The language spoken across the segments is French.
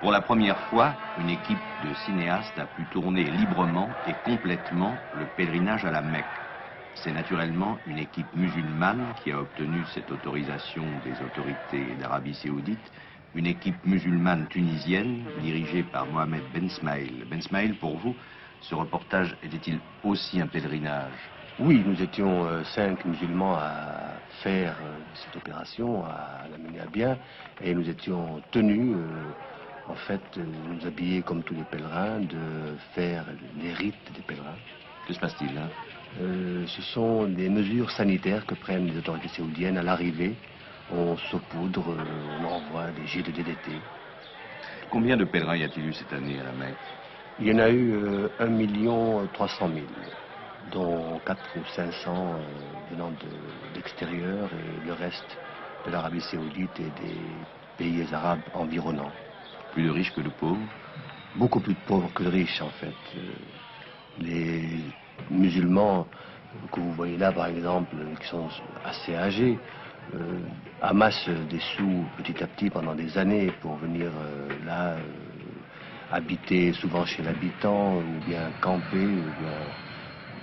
Pour la première fois, une équipe de cinéastes a pu tourner librement et complètement le pèlerinage à la Mecque. C'est naturellement une équipe musulmane qui a obtenu cette autorisation des autorités d'Arabie Saoudite, une équipe musulmane tunisienne dirigée par Mohamed Ben Smaïl. Ben Smaïl, pour vous, ce reportage était-il aussi un pèlerinage? Oui, nous étions 5 musulmans à faire cette opération, à la mener à bien, et nous étions tenus, en fait, de nous habiller comme tous les pèlerins, de faire les rites des pèlerins. Que se passe-t-il là? Ce sont des mesures sanitaires que prennent les autorités saoudiennes à l'arrivée. On saupoudre, on envoie des jets de DDT. Combien de pèlerins y a-t-il eu cette année à la Mecque? Il y en a eu 1 300 000, dont 400 ou 500 venant d'extérieur et le reste de l'Arabie Saoudite et des pays arabes environnants. Plus de riches que de pauvres? Beaucoup plus de pauvres que de riches, en fait. Les musulmans que vous voyez là, par exemple, qui sont assez âgés, amassent des sous petit à petit pendant des années pour venir là habiter souvent chez l'habitant ou bien camper ou bien...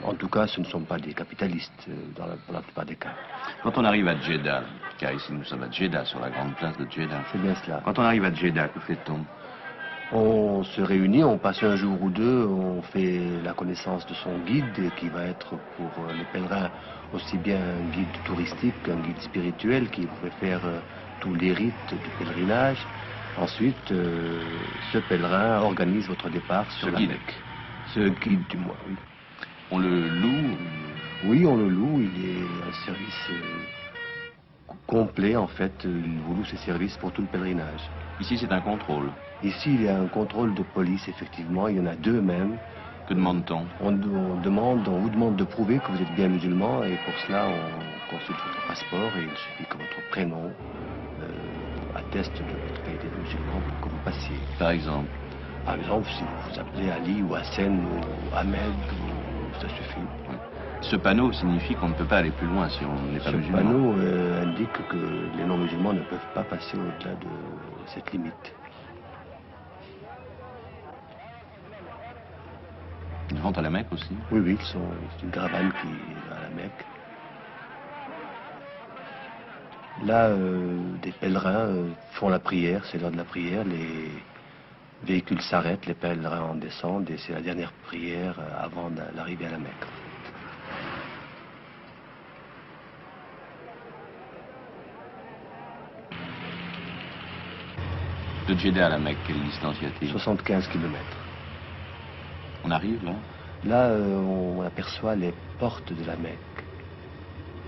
En tout cas, ce ne sont pas des capitalistes pour la plupart des cas. Quand on arrive à Djeddah, car ici nous sommes à Djeddah, sur la grande place de Djeddah. C'est bien cela. Quand on arrive à Djeddah, que fait-on? On se réunit, on passe un jour ou deux, on fait la connaissance de son guide qui va être pour les pèlerins aussi bien un guide touristique qu'un guide spirituel qui pourrait faire tous les rites du pèlerinage. Ensuite, ce pèlerin organise votre départ sur la Mecque. Ce guide du mois, oui. On le loue? Oui, on le loue. Il est un service complet, en fait. Il vous loue ses services pour tout le pèlerinage. Ici, c'est un contrôle. Ici, il y a un contrôle de police, effectivement. Il y en a 2 même. Que demande-t-on? On vous demande de prouver que vous êtes bien musulman et pour cela, on consulte votre passeport et il suffit que votre prénom atteste de votre qualité de musulman pour que vous passiez. Par exemple? Par exemple, si vous vous appelez Ali ou Hassan ou Ahmed, ça suffit. Oui. Ce panneau signifie qu'on ne peut pas aller plus loin si on n'est pas musulman. Ce panneau indique que les non-musulmans ne peuvent pas passer au-delà de cette limite. Ils rentrent à la Mecque aussi? Oui, c'est une caravane qui va à la Mecque. Là, des pèlerins font la prière, c'est l'heure de la prière, les véhicules s'arrêtent, les pèlerins en descendent et c'est la dernière prière avant l'arrivée à la Mecque. De Djeddah à la Mecque, quelle distance y a-t-il? 75 km. On arrive là? Là, on aperçoit les portes de la Mecque.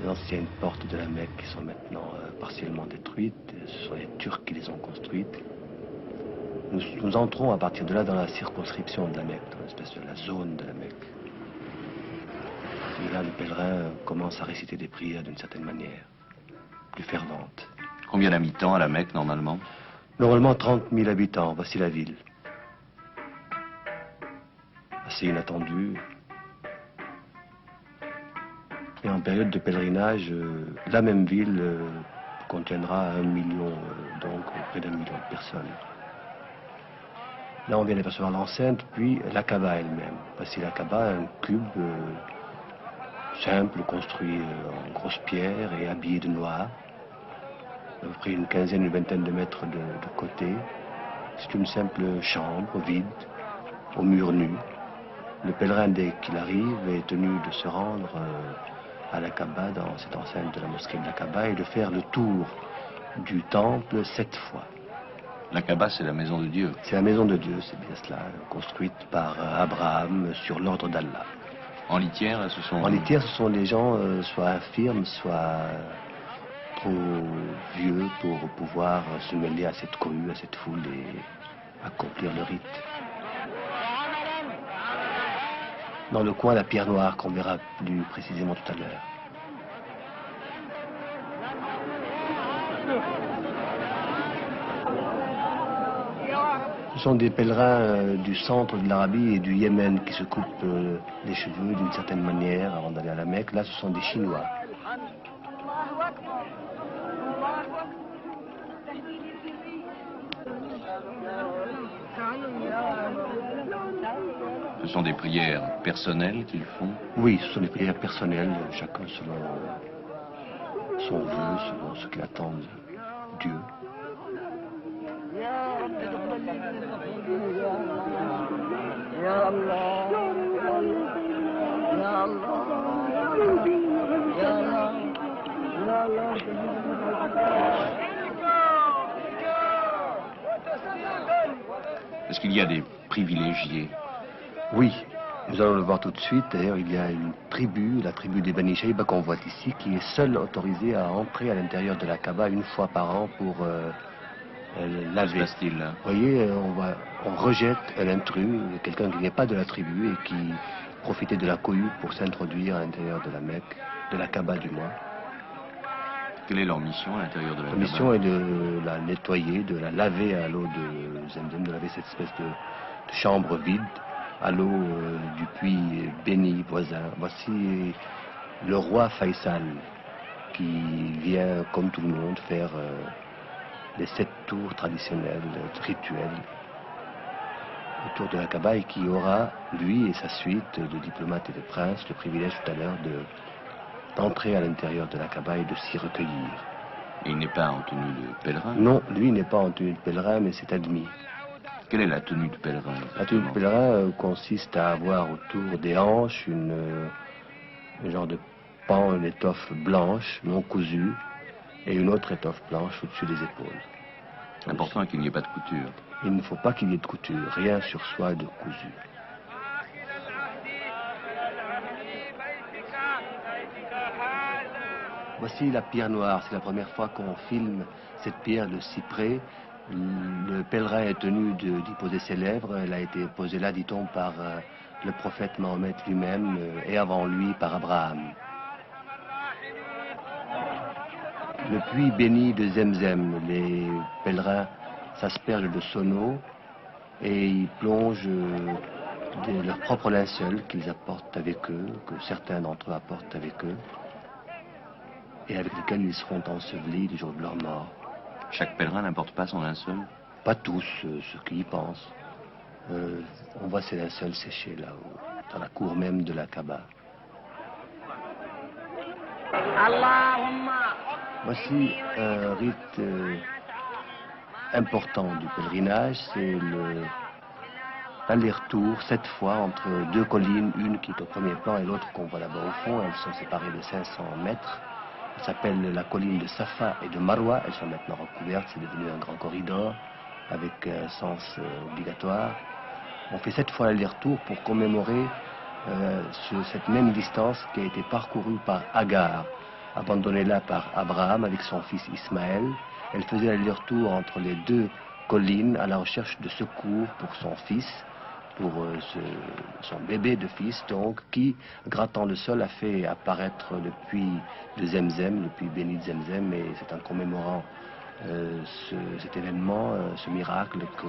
Les anciennes portes de la Mecque qui sont maintenant partiellement détruites. Ce sont les Turcs qui les ont construites. Nous entrons à partir de là dans la circonscription de la Mecque, dans l'espèce de la zone de la Mecque. Et là, les pèlerins commencent à réciter des prières d'une certaine manière, plus ferventes. Combien d'habitants à la Mecque, normalement? Normalement, 30 000 habitants. Voici la ville. Assez inattendue. Et en période de pèlerinage, la même ville contiendra 1 million, donc près d'1 million de personnes. Là, on vient d'apercevoir l'enceinte, puis la Kaaba elle-même. Voici la Kaaba, un cube simple, construit en grosse pierre et habillé de noir. À peu près une quinzaine, une vingtaine de mètres de côté. C'est une simple chambre vide, aux murs nus. Le pèlerin, dès qu'il arrive, est tenu de se rendre à la Kaaba, dans cette enceinte de la mosquée de la Kaaba, et de faire le tour du temple 7 fois. La Kaaba, c'est la maison de Dieu. C'est la maison de Dieu, c'est bien cela, construite par Abraham sur l'ordre d'Allah. En litière, ce sont... En litière, ce sont les gens soit infirmes, soit trop vieux pour pouvoir se mêler à cette cohue, à cette foule et accomplir le rite. Dans le coin, la pierre noire qu'on verra plus précisément tout à l'heure. Ce sont des pèlerins du centre de l'Arabie et du Yémen qui se coupent les cheveux d'une certaine manière avant d'aller à la Mecque. Là, ce sont des Chinois. Ce sont des prières personnelles qu'ils font? Oui, ce sont des prières personnelles, chacun selon son vœu, selon ce qu'il attend de Dieu. Est-ce qu'il y a des privilégiés? Oui, nous allons le voir tout de suite. D'ailleurs, il y a une tribu, la tribu des Bani Shayba qu'on voit ici, qui est seule autorisée à entrer à l'intérieur de la Kaaba une fois par an pour laver. Que se passe-t-il là? Vous voyez, on rejette un intrus, quelqu'un qui n'est pas de la tribu et qui profitait de la cohue pour s'introduire à l'intérieur de la Mecque, de la Kaaba du moins. Quelle est leur mission à l'intérieur de la Kaaba? La mission est de la nettoyer, de la laver à l'eau de Zemzem, de laver cette espèce de chambre vide à l'eau du puits béni voisin. Voici le roi Faisal qui vient, comme tout le monde, faire les 7 tours traditionnels, rituels autour de la Kaaba et qui aura, lui et sa suite de diplomates et de princes, le privilège tout à l'heure d'entrer à l'intérieur de la Kaaba et de s'y recueillir. Et il n'est pas en tenue de pèlerin? Non, lui n'est pas en tenue de pèlerin, mais c'est admis. Quelle est la tenue de pèlerin? La tenue de pèlerin consiste à avoir autour des hanches un genre de pan, une étoffe blanche, non cousue, et une autre étoffe blanche au-dessus des épaules. L'important est qu'il n'y ait pas de couture. Il ne faut pas qu'il y ait de couture, rien sur soi de cousu. Voici la pierre noire, c'est la première fois qu'on filme cette pierre de cyprès. Le pèlerin est tenu d'y poser ses lèvres. Elle a été posée là, dit-on, par le prophète Mahomet lui-même et avant lui par Abraham. Le puits béni de Zemzem, les pèlerins s'aspergent de son eau et ils plongent leur propre linceul qu'ils apportent avec eux, que certains d'entre eux apportent avec eux, et avec lesquels ils seront ensevelis du jour de leur mort. Chaque pèlerin n'importe pas son linceul? Pas tous, ceux qui y pensent. On voit ces linceuls séchés là-haut, dans la cour même de la Kaaba. Voici un rite important du pèlerinage, c'est l'aller-retour 7 fois entre 2 collines, une qui est au premier plan et l'autre qu'on voit là-bas au fond. Elles sont séparées de 500 mètres. Elle s'appelle la colline de Safa et de Marwa. Elles sont maintenant recouvertes, c'est devenu un grand corridor avec un sens obligatoire. On fait 7 fois l'aller-retour pour commémorer cette même distance qui a été parcourue par Agar, abandonnée là par Abraham avec son fils Ismaël. Elle faisait l'aller-retour entre les 2 collines à la recherche de secours pour son fils, pour son bébé de fils, donc, qui, grattant le sol, a fait apparaître le puits de Zemzem, le puits béni de Zemzem, et c'est en commémorant cet événement, ce miracle, que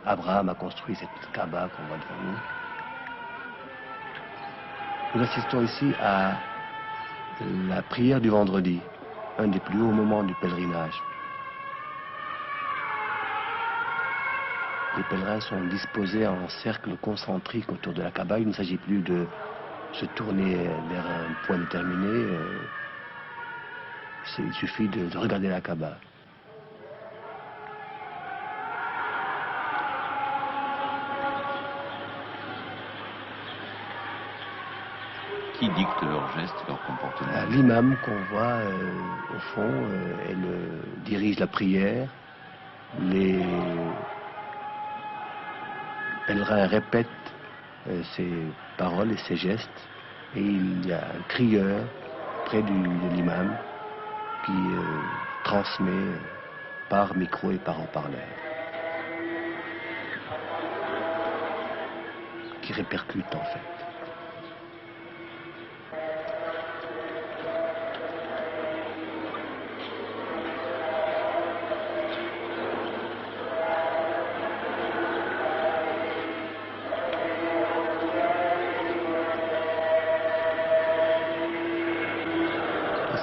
Abraham a construit cette Kaaba qu'on voit devant nous. Nous assistons ici à la prière du vendredi, un des plus hauts moments du pèlerinage. Les pèlerins sont disposés en cercle concentrique autour de la Kaaba. Il ne s'agit plus de se tourner vers un point déterminé. Il suffit de regarder la Kaaba. Qui dicte leurs gestes, leurs comportements? L'imam qu'on voit au fond, dirige la prière. Les pèlerins répètent ses paroles et ses gestes, et il y a un crieur près de l'imam qui transmet par micro et par haut-parleur, qui répercute en fait.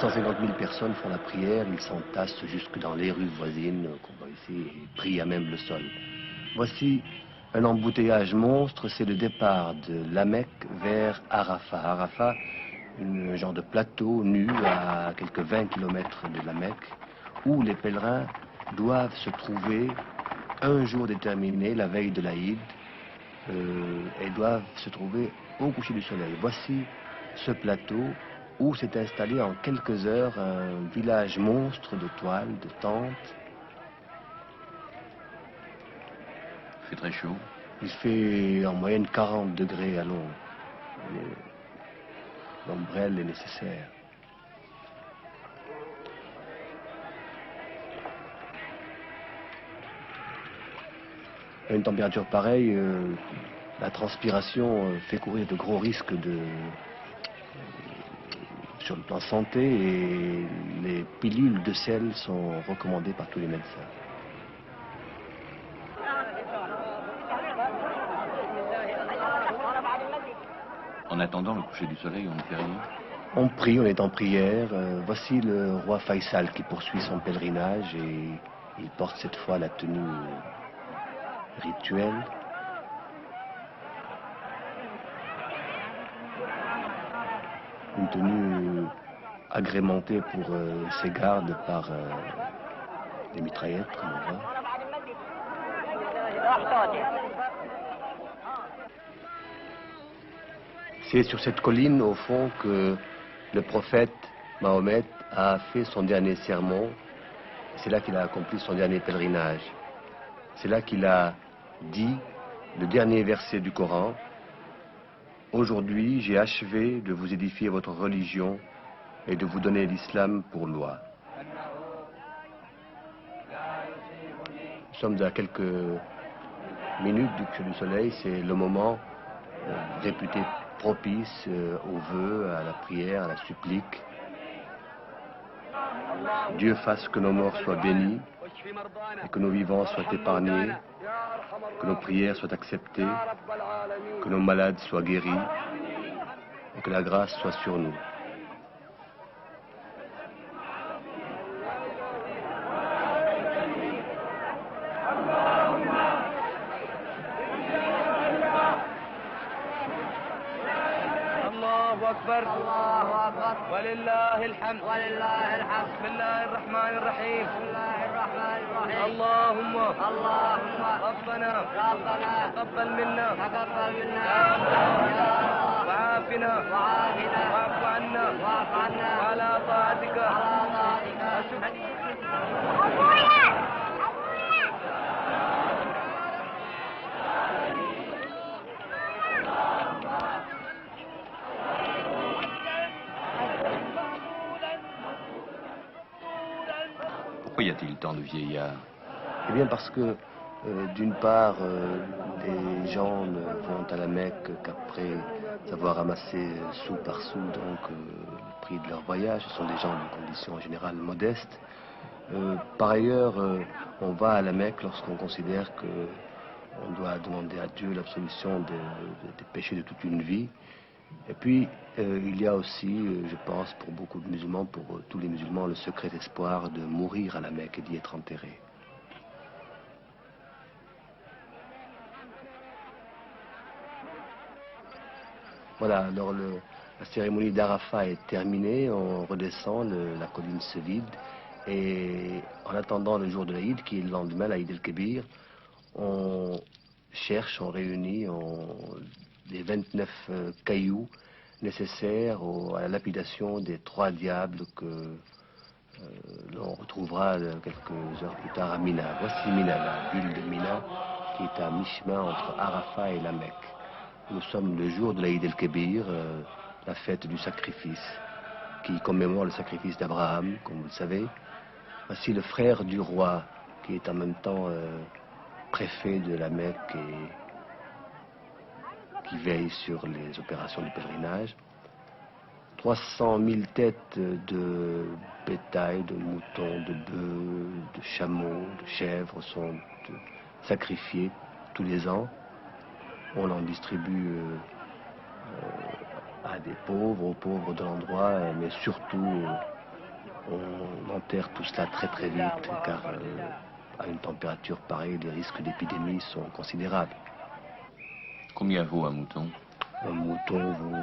« 150 000 personnes font la prière, ils s'entassent jusque dans les rues voisines qu'on voit ici et prient à même le sol. » Voici un embouteillage monstre, c'est le départ de la Mecque vers Arafat. Arafat, un genre de plateau nu à quelques 20 kilomètres de la Mecque, où les pèlerins doivent se trouver un jour déterminé, la veille de l'Aïd, et doivent se trouver au coucher du soleil. Voici ce plateau où s'est installé en quelques heures un village monstre de toiles, de tentes. Il fait très chaud. Il fait en moyenne 40 degrés à l'ombre. L'ombrelle est nécessaire. À une température pareille, la transpiration fait courir de gros risques sur le plan santé, et les pilules de sel sont recommandées par tous les médecins. En attendant le coucher du soleil, on ne fait rien. On prie, on est en prière. Voici le roi Faisal qui poursuit son pèlerinage, et il porte cette fois la tenue rituelle. Une tenue agrémentée pour ses gardes par des mitraillettes, comme on voit. C'est sur cette colline, au fond, que le prophète Mahomet a fait son dernier sermon. C'est là qu'il a accompli son dernier pèlerinage. C'est là qu'il a dit le dernier verset du Coran. Aujourd'hui, j'ai achevé de vous édifier votre religion et de vous donner l'islam pour loi. Nous sommes à quelques minutes du coucher du soleil. C'est le moment réputé propice aux vœux, à la prière, à la supplique. Dieu fasse que nos morts soient bénis et que nos vivants soient épargnés, que nos prières soient acceptées, que nos malades soient guéris et que la grâce soit sur nous. أكبر الله أكبر ولله الحمد ولله الحمد بسم الله الرحمن الرحيم بسم الله الرحمن الرحيم اللهم ربنا تقبل منا وعافنا واعف عنا وعلى طاعتك Pourquoi y a-t-il tant de vieillards? Eh bien parce que, d'une part, les gens ne vont à la Mecque qu'après avoir amassé sou par sou, donc le prix de leur voyage. Ce sont des gens de conditions en général modestes. Par ailleurs, on va à la Mecque lorsqu'on considère qu'on doit demander à Dieu l'absolution des péchés de toute une vie. Et puis, il y a aussi, je pense, pour beaucoup de musulmans, pour tous les musulmans, le secret espoir de mourir à la Mecque et d'y être enterré. Voilà, alors la cérémonie d'Arafat est terminée, on redescend, la colline se vide, et en attendant le jour de l'Aïd, qui est le lendemain, l'Aïd el-Kébir, on cherche, on réunit les 29 cailloux nécessaires à la lapidation des 3 diables que l'on retrouvera quelques heures plus tard à Mina. Voici Mina, la ville de Mina, qui est à mi-chemin entre Arafat et la Mecque. Nous sommes le jour de l'Aïd el-Kébir, la fête du sacrifice, qui commémore le sacrifice d'Abraham, comme vous le savez. Voici le frère du roi, qui est en même temps préfet de la Mecque et qui veille sur les opérations du pèlerinage. 300 000 têtes de bétail, de moutons, de bœufs, de chameaux, de chèvres sont sacrifiées tous les ans. On en distribue à des pauvres, aux pauvres de l'endroit, mais surtout on enterre tout cela très très vite, car à une température pareille, les risques d'épidémie sont considérables. Combien vaut un mouton? Un mouton vaut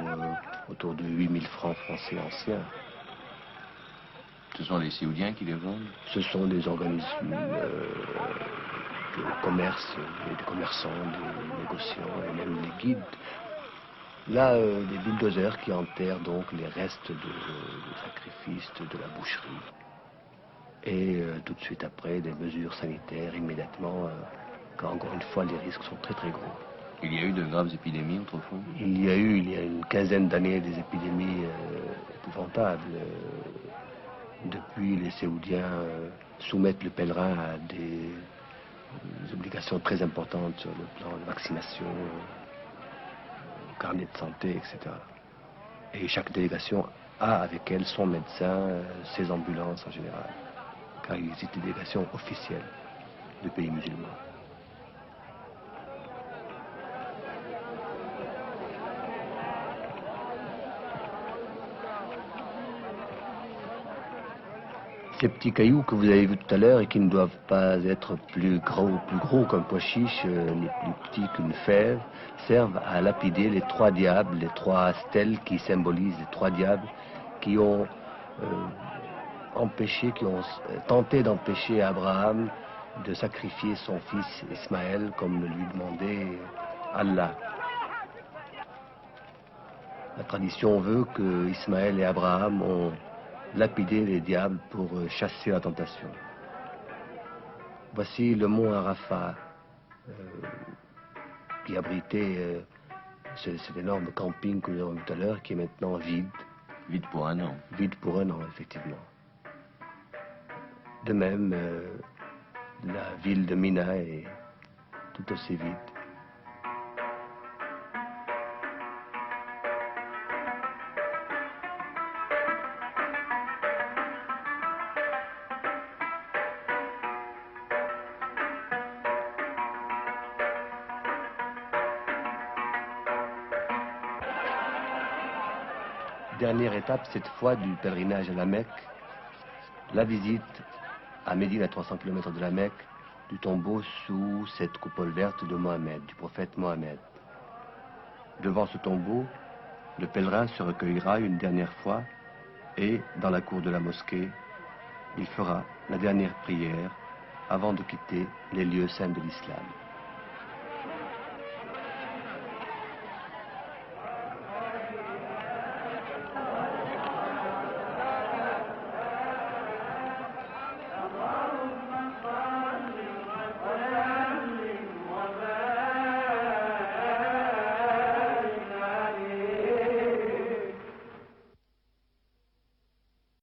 autour de 8000 francs français anciens. Ce sont les Séoudiens qui les vendent? Ce sont des organismes de commerce, des commerçants, des négociants et même les guides. Là, des bulldozers qui enterrent donc les restes de sacrifices de la boucherie. Et tout de suite après, des mesures sanitaires immédiatement, car encore une fois, les risques sont très très gros. Il y a eu de graves épidémies autrefois? Il y a une quinzaine d'années, des épidémies épouvantables. Depuis, les Séoudiens soumettent le pèlerin à des obligations très importantes sur le plan de vaccination, carnet de santé, etc. Et chaque délégation a avec elle son médecin, ses ambulances en général, car il existe des délégations officielles de pays musulmans. Ces petits cailloux que vous avez vus tout à l'heure et qui ne doivent pas être plus gros qu'un pois chiche, ni plus petits qu'une fève, servent à lapider les trois diables, les trois stèles qui symbolisent les trois diables qui ont tenté d'empêcher Abraham de sacrifier son fils Ismaël comme le lui demandait Allah. La tradition veut que Ismaël et Abraham ont lapidé les diables pour chasser la tentation. Voici le mont Arafat qui abritait cet énorme camping que nous avons vu tout à l'heure, qui est maintenant vide. Vide pour un an. Vide pour un an, effectivement. De même, la ville de Mina est tout aussi vide. Dernière étape, cette fois, du pèlerinage à la Mecque, la visite à Médine, à 300 km de la Mecque, du tombeau sous cette coupole verte de Mohammed, du prophète Mohammed. Devant ce tombeau, le pèlerin se recueillera une dernière fois et, dans la cour de la mosquée, il fera la dernière prière avant de quitter les lieux saints de l'islam.